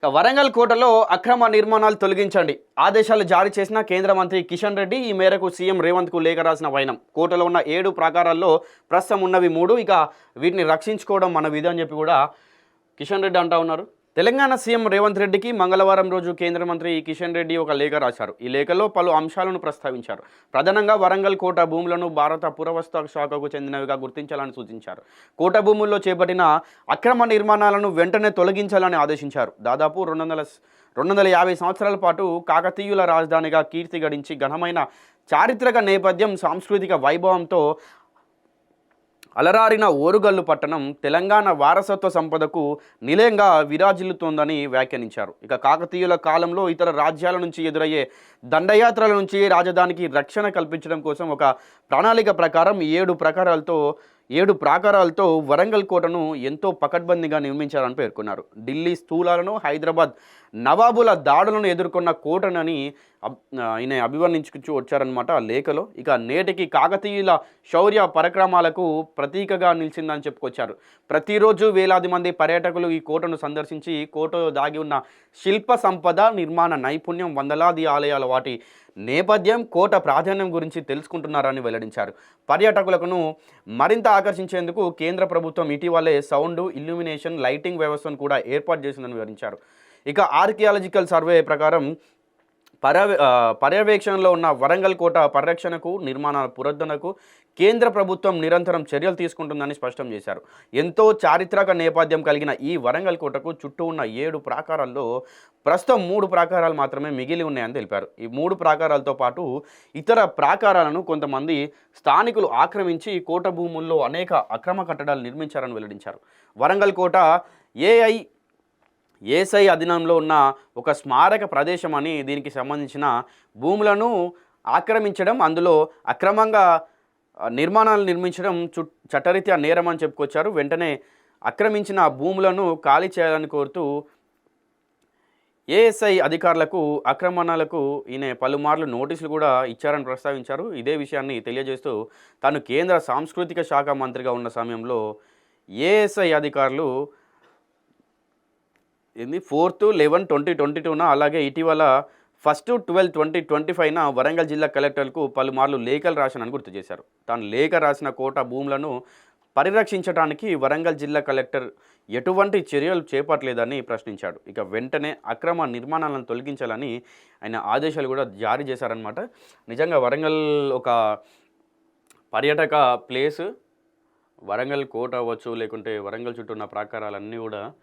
వరంగల్ కోటలో అక్రమ నిర్మాణాలు తొలగించండి ఆదేశాలు జారీ చేసిన కేంద్ర మంత్రి కిషన్ రెడ్డి ఈ మేరకు సీఎం రేవంత్కు లేఖ రాసిన వైనం. కోటలో ఉన్న 7 ప్రాకారాల్లో ప్రస్తుతం ఉన్నవి 3, ఇక వీటిని రక్షించుకోవడం మన విధి అని చెప్పి కూడా కిషన్ రెడ్డి అంటా ఉన్నారు. తెలంగాణ సీఎం రేవంత్ రెడ్డికి మంగళవారం రోజు కేంద్ర మంత్రి కిషన్ రెడ్డి ఒక లేఖ రాశారు. ఈ లేఖలో పలు అంశాలను ప్రస్తావించారు. ప్రధానంగా వరంగల్ కోట భూములను భారత పురావస్తు శాఖకు చెందినవిగా గుర్తించాలని సూచించారు. కోట భూముల్లో చేపట్టిన అక్రమ నిర్మాణాలను వెంటనే తొలగించాలని ఆదేశించారు. దాదాపు 250 సంవత్సరాల పాటు కాకతీయుల రాజధానిగా కీర్తి గడించి ఘనమైన చారిత్రక నేపథ్యం, సాంస్కృతిక వైభవంతో అలరారిన ఓరుగల్లు పట్టణం తెలంగాణ వారసత్వ సంపదకు నిలయంగా విరాజిల్లుతోందని వ్యాఖ్యానించారు. ఇక కాకతీయుల కాలంలో ఇతర రాజ్యాల నుంచి ఎదురయ్యే దండయాత్రల నుంచి రాజధానికి రక్షణ కల్పించడం కోసం ఒక ప్రణాళిక ప్రకారం 7 ప్రాకారాలతో వరంగల్ కోటను ఎంతో పకడ్బందీగా నిర్మించారని పేర్కొన్నారు. ఢిల్లీ స్థూలాలను, హైదరాబాద్ నవాబుల దాడులను ఎదుర్కొన్న కోటనని ఈయన అభివర్ణించుకు వచ్చారనమాట ఆ లేఖలో. ఇక నేటికి కాకతీయుల శౌర్య పరాక్రమాలకు ప్రతీకగా నిలిచిందని చెప్పుకొచ్చారు. ప్రతిరోజు వేలాది మంది పర్యాటకులు ఈ కోటను సందర్శించి కోటలో దాగి ఉన్న శిల్ప సంపద, నిర్మాణ నైపుణ్యం, వందలాది ఆలయాల వాటి నేపథ్యం, కోట ప్రాధాన్యం గురించి తెలుసుకుంటున్నారని వెల్లడించారు. పర్యాటకులను మరింత ఆకర్షించేందుకు కేంద్ర ప్రభుత్వం ఇటీవలే సౌండ్, ఇల్యూమినేషన్, లైటింగ్ వ్యవస్థను కూడా ఏర్పాటు చేసిందని వివరించారు. ఇక ఆర్కియాలజికల్ సర్వే ప్రకారం పర్యవేక్షణలో ఉన్న వరంగల్ కోట పరిరక్షణకు, నిర్మాణాల పునరుద్ధరణకు కేంద్ర ప్రభుత్వం నిరంతరం చర్యలు తీసుకుంటుందని స్పష్టం చేశారు. ఎంతో చారిత్రక నేపథ్యం కలిగిన ఈ వరంగల్ కోటకు చుట్టూ ఉన్న 7 ప్రాకారాల్లో ప్రస్తుతం 3 ప్రాకారాలు మాత్రమే మిగిలి ఉన్నాయని తెలిపారు. ఈ 3 ప్రాకారాలతో పాటు ఇతర ప్రాకారాలను కొంతమంది స్థానికులు ఆక్రమించి కోట భూముల్లో అనేక అక్రమ కట్టడాలు నిర్మించారని వెల్లడించారు. వరంగల్ కోట ఏసై అధీనంలో ఉన్న ఒక స్మారక ప్రదేశం అని, దీనికి సంబంధించిన భూములను ఆక్రమించడం, అందులో అక్రమంగా నిర్మాణాలు నిర్మించడం చట్టరీత్యా నేరం అని చెప్పుకొచ్చారు. వెంటనే ఆక్రమించిన భూములను ఖాళీ చేయాలని కోరుతూ ఏఎస్ఐ అధికారులకు, ఆక్రమణలకు ఈయన పలుమార్లు నోటీసులు కూడా ఇచ్చారని ప్రస్తావించారు. ఇదే విషయాన్ని తెలియజేస్తూ తాను కేంద్ర సాంస్కృతిక శాఖ మంత్రిగా ఉన్న సమయంలో ఏఎస్ఐ అధికారులు 4/11/2022 అలాగే ఇటీవల 1/12/2025 వరంగల్ జిల్లా కలెక్టర్కు పలుమార్లు లేఖలు రాశానని గుర్తు చేశారు. తాను లేఖ రాసిన కోట భూములను పరిరక్షించడానికి వరంగల్ జిల్లా కలెక్టర్ ఎటువంటి చర్యలు చేపట్టలేదని ప్రశ్నించాడు. ఇక వెంటనే అక్రమ నిర్మాణాలను తొలగించాలని ఆయన ఆదేశాలు కూడా జారీ చేశారనమాట. నిజంగా వరంగల్ ఒక పర్యాటక ప్లేసు. వరంగల్ కోట అవ్వచ్చు, లేకుంటే వరంగల్ చుట్టూ ఉన్న ప్రాకారాలన్నీ కూడా